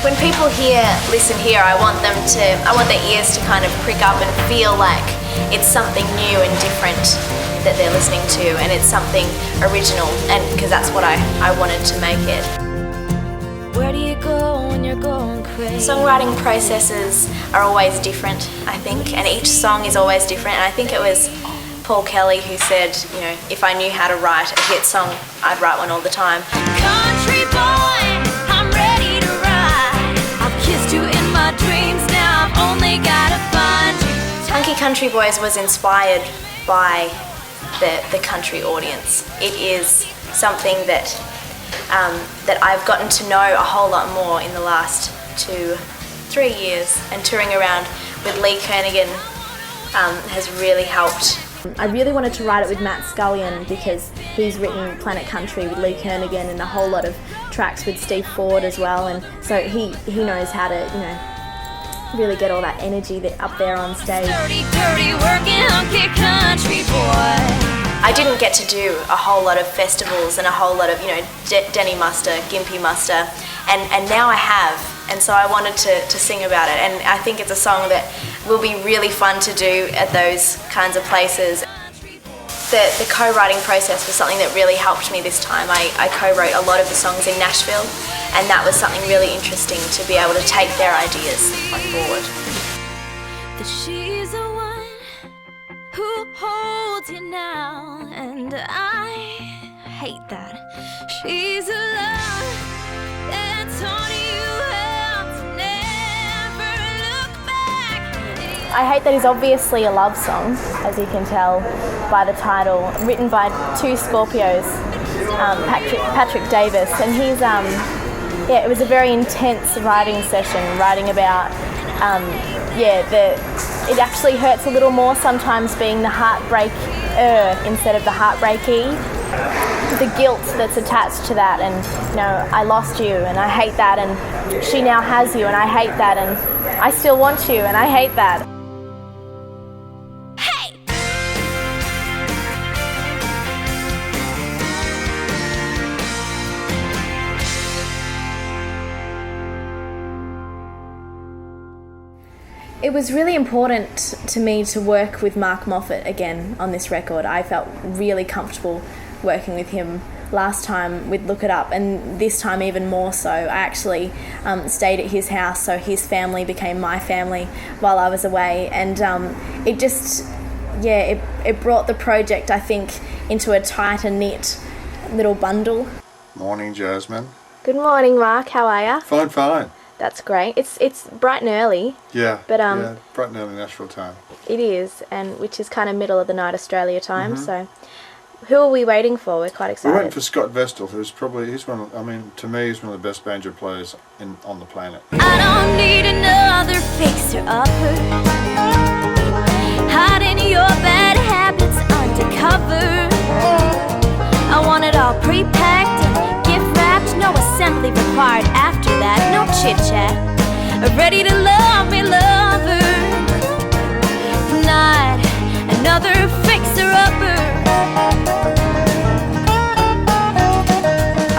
When people listen here, I want their ears to kind of prick up and feel like it's something new and different that they're listening to, and it's something original, and because that's what I wanted to make it. Where do you go when you're going crazy? Songwriting processes are always different, I think, and each song is always different. And I think it was Paul Kelly who said, you know, if I knew how to write a hit song, I'd write one all the time. Country boy, I'm ready to ride. I've kissed you in my dreams, now I've only gotta find you. Hunky Country Boys was inspired by the country audience. It is something that I've gotten to know a whole lot more in the last 2-3 years, and touring around with Lee Kernaghan has really helped. I really wanted to write it with Matt Scullion because he's written Planet Country with Lee Kernaghan and a whole lot of tracks with Steve Ford as well, and so he knows how to, you know, really get all that energy up there on stage. Dirty, dirty working hunky country boy. I didn't get to do a whole lot of festivals and a whole lot of, you know, Denny Muster, Gympie Muster, and now I have, and so I wanted to sing about it, and I think it's a song that will be really fun to do at those kinds of places. The co-writing process was something that really helped me this time. I co-wrote a lot of the songs in Nashville, and that was something really interesting to be able to take their ideas on board. She's the one who holds you now, and I hate that. She's a love that taught you how to never look back. I Hate That is obviously a love song, as you can tell by the title, written by two Scorpios, Patrick Davis, and he's it was a very intense writing session, writing about it actually hurts a little more sometimes being the heartbreak instead of the heartbreaky. The guilt that's attached to that, and you know, I lost you and I hate that, and she now has you and I hate that, and I still want you and I hate that. It was really important to me to work with Mark Moffat again on this record. I felt really comfortable working with him last time with Look It Up, and this time even more so. I actually stayed at his house, so his family became my family while I was away, and it just, it brought the project, I think, into a tighter knit little bundle. Morning, Jasmine. Good morning, Mark. How are you? Fine, fine. That's great. It's bright and early. Yeah, but yeah, bright and early Nashville time. It is, and which is kind of middle of the night Australia time. So, who are we waiting for? We're quite excited. We're waiting for Scott Vestal, who's probably to me, he's one of the best banjo players on the planet. I don't need another fixer-upper, hiding your bad habits undercover. I want it all pre-packed and gift-wrapped, no assembly required after that, no chit-chat. Ready to love me, lover. Not another fixer-upper.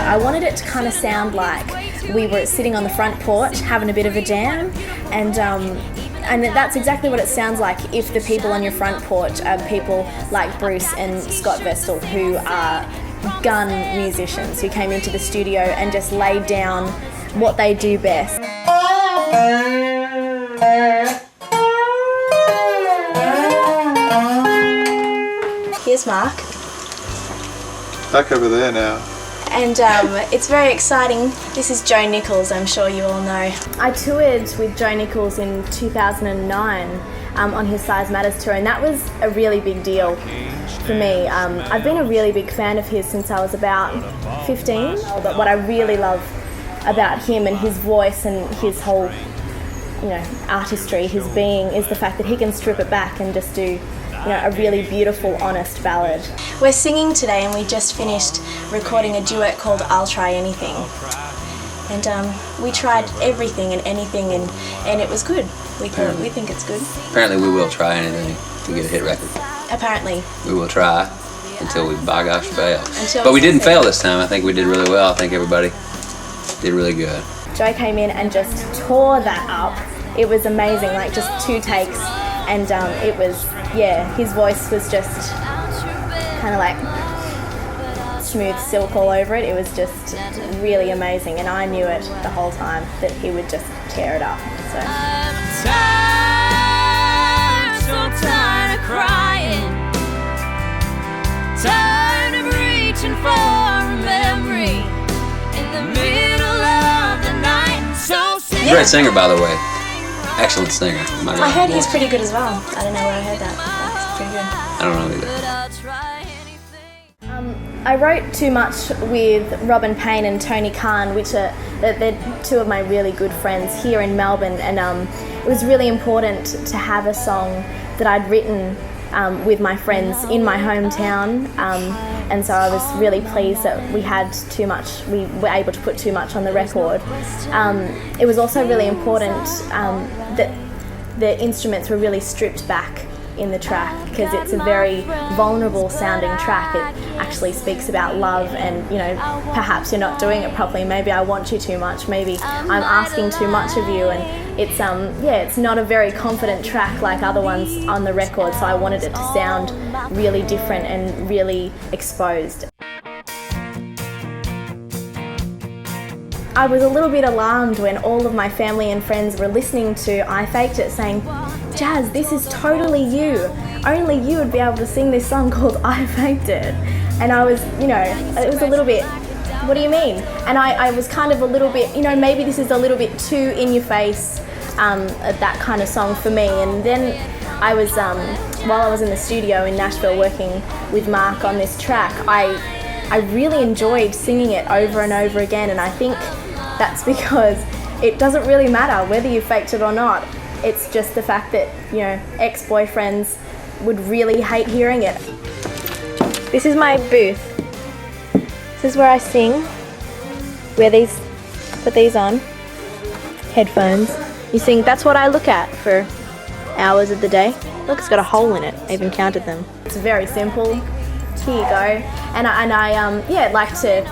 I wanted it to kind of sound like we were sitting on the front porch having a bit of a jam, and that's exactly what it sounds like if the people on your front porch are people like Bruce and Scott Vestal, who are gun musicians who came into the studio and just laid down what they do best. Here's Mark. Back over there now. And it's very exciting. This is Joe Nichols, I'm sure you all know. I toured with Joe Nichols in 2009 on his Size Matters tour, and that was a really big deal for me. I've been a really big fan of his since I was about 15, but what I really love about him and his voice and his whole, artistry, his being, is the fact that he can strip it back and just do a really beautiful, honest ballad. We're singing today, and we just finished recording a duet called I'll Try Anything. And we tried everything and anything, and it was good. We think it's good. Apparently we will try anything to get a hit record. Apparently. We will try until we, by gosh, fail. But we didn't fail this time. I think we did really well. I think everybody did really good. Joe came in and just tore that up. It was amazing, like just 2 takes, and it was, yeah, his voice was just kind of like smooth silk all over it. It was just really amazing, and I knew it the whole time that he would just tear it up. So. Tired of crying, tired of reaching for a memory in the middle of the night. So Great singer, by the way. Excellent singer. I heard he's pretty good as well. I don't know where I heard that. That's pretty good. I don't know either. I wrote Too Much with Robin Payne and Tony Khan, which are they're 2 of my really good friends here in Melbourne, and it was really important to have a song that I'd written with my friends in my hometown, and so I was really pleased that we had Too Much. We were able to put Too Much on the record. It was also really important that the instruments were really stripped back in the track, because it's a very vulnerable sounding track. It actually speaks about love, and you know, perhaps you're not doing it properly. Maybe I want you too much. Maybe I'm asking too much of you, and it's it's not a very confident track like other ones on the record. So I wanted it to sound really different and really exposed. I was a little bit alarmed when all of my family and friends were listening to I Faked It, saying, "Jazz, this is totally you. Only you would be able to sing this song called I Faked It." And I was, you know, it was a little bit, what do you mean? And I was kind of a little bit, you know, maybe this is a little bit too in your face, that kind of song for me. And then I was, while I was in the studio in Nashville working with Mark on this track, I really enjoyed singing it over and over again, and I think that's because it doesn't really matter whether you faked it or not. It's just the fact that, you know, ex-boyfriends would really hate hearing it. This is my booth. This is where I sing. Put these on. Headphones. You sing, that's what I look at for hours of the day. Look, it's got a hole in it. I even counted them. It's very simple. Here you go. And I like to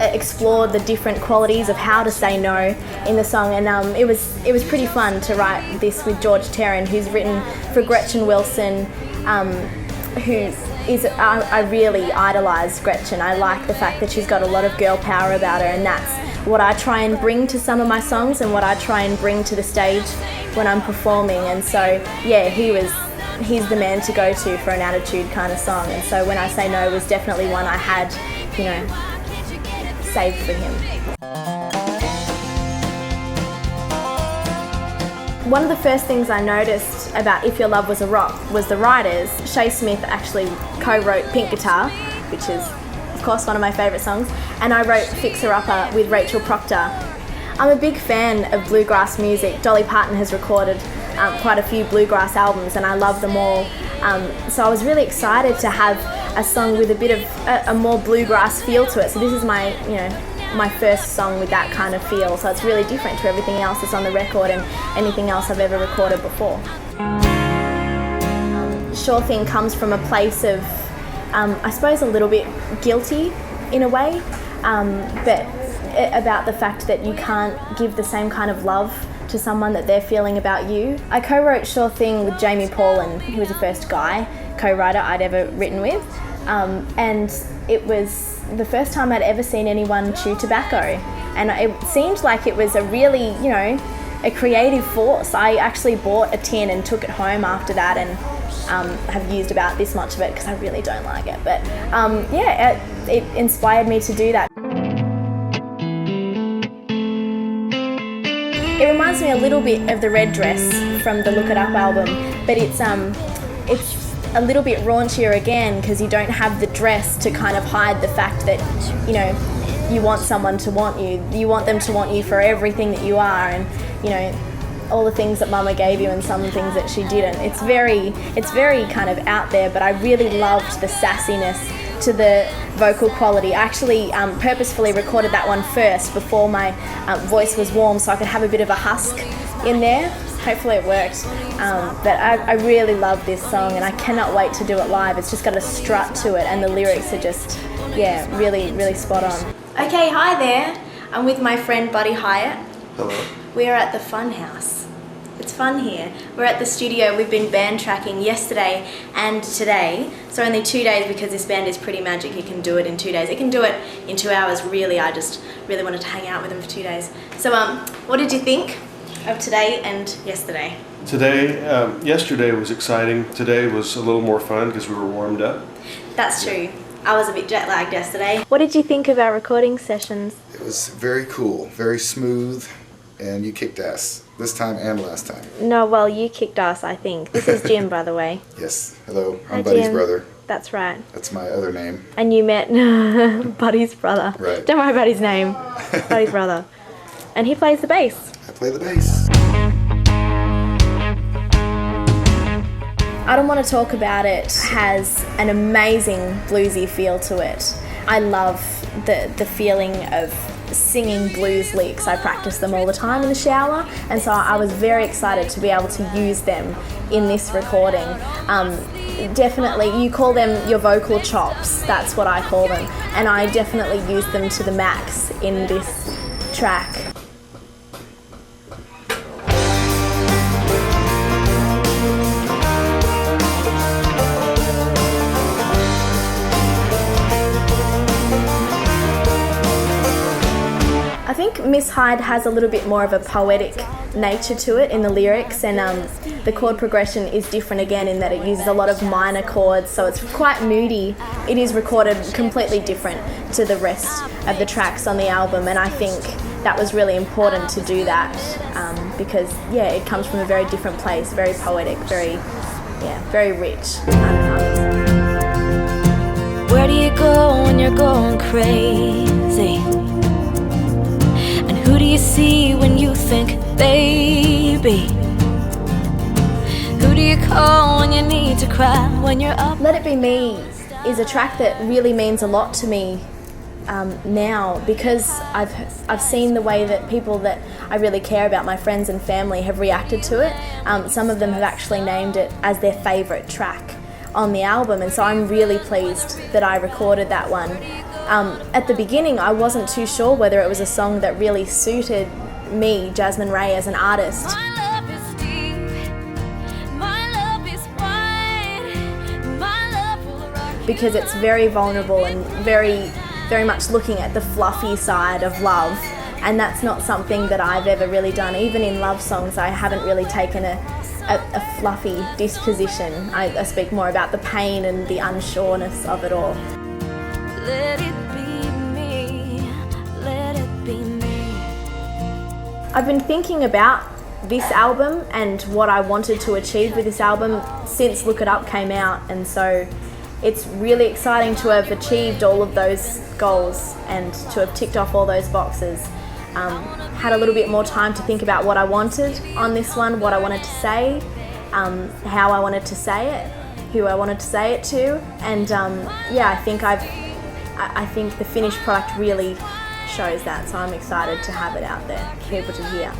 explore the different qualities of how to say no in the song, and it was pretty fun to write this with George Terran, who's written for Gretchen Wilson, who is, I really idolise Gretchen. I like the fact that she's got a lot of girl power about her, and that's what I try and bring to some of my songs and what I try and bring to the stage when I'm performing. And so yeah, he's the man to go to for an attitude kind of song, and so When I Say No was definitely one I had, you know, saved for him. One of the first things I noticed about If Your Love Was a Rock was the writers. Shay Smith actually co-wrote Pink Guitar, which is of course one of my favourite songs, and I wrote Fixer Upper with Rachel Proctor. I'm a big fan of bluegrass music. Dolly Parton has recorded quite a few bluegrass albums, and I love them all. So I was really excited to have a song with a bit of a more bluegrass feel to it. So this is my first song with that kind of feel. So it's really different to everything else that's on the record and anything else I've ever recorded before. Sure Thing comes from a place of, I suppose, a little bit guilty in a way, but about the fact that you can't give the same kind of love to someone that they're feeling about you. I co-wrote Sure Thing with Jamie Paulin, who was the first guy co-writer I'd ever written with, and it was the first time I'd ever seen anyone chew tobacco, and it seemed like it was a really, you know, a creative force. I actually bought a tin and took it home after that, and have used about this much of it because I really don't like it, but it inspired me to do that. It reminds me a little bit of The Red Dress from the Look It Up album, but it's a little bit raunchier again because you don't have the dress to kind of hide the fact that, you know, you want someone to want you. You want them to want you for everything that you are, and, you know, all the things that Mama gave you and some things that she didn't. It's very kind of out there, but I really loved the sassiness to the vocal quality. I actually purposefully recorded that one first before my voice was warm, so I could have a bit of a husk in there. Hopefully it worked, but I really love this song, and I cannot wait to do it live. It's just got a strut to it, and the lyrics are just, yeah, really, really spot on. Okay, hi there. I'm with my friend Buddy Hyatt. Hello. We are at the Fun House. It's fun here. We're at the studio. We've been band tracking yesterday and today. So only 2 days because this band is pretty magic. It can do it in 2 days. It can do it in 2 hours, really. I just really wanted to hang out with them for 2 days. So what did you think of today and yesterday? Yesterday was exciting. Today was a little more fun because we were warmed up. That's true. I was a bit jet lagged yesterday. What did you think of our recording sessions? It was very cool, very smooth, and you kicked ass this time and last time. No, well, you kicked ass, I think. This is Jim, by the way. Yes, hello, Hi, I'm Buddy's Jim. brother. That's right. That's my other name. And you met Buddy's brother. Right. Don't worry about his name. Buddy's brother. And he plays the bass. I play the bass. I Don't Want to Talk About It has an amazing bluesy feel to it. I love the feeling of singing blues licks. I practice them all the time in the shower, and so I was very excited to be able to use them in this recording. Definitely, you call them your vocal chops, that's what I call them, and I definitely used them to the max in this track. I think Miss Hyde has a little bit more of a poetic nature to it in the lyrics, and the chord progression is different again in that it uses a lot of minor chords, so it's quite moody. It is recorded completely different to the rest of the tracks on the album, and I think that was really important to do that because it comes from a very different place, very poetic, very rich. Where do you go when you're going crazy? And who do you see when you think baby? Who do you call when you need to cry, when you're up? Let It Be Me is a track that really means a lot to me now, because I've seen the way that people that I really care about, my friends and family, have reacted to it. Some of them have actually named it as their favourite track on the album, and so I'm really pleased that I recorded that one. At the beginning, I wasn't too sure whether it was a song that really suited me, Jasmine Rae, as an artist. My love is deep, my love is wide, my love will rock. Because it's very vulnerable and very much looking at the fluffy side of love, and that's not something that I've ever really done. Even in love songs, I haven't really taken a fluffy disposition. I speak more about the pain and the unsureness of it all. Let it be me, let it be me. I've been thinking about this album and what I wanted to achieve with this album since Look It Up came out, and so it's really exciting to have achieved all of those goals and to have ticked off all those boxes. Had a little bit more time to think about what I wanted on this one, what I wanted to say, how I wanted to say it, who I wanted to say it to, and I think the finished product really shows that, so I'm excited to have it out there for people to hear.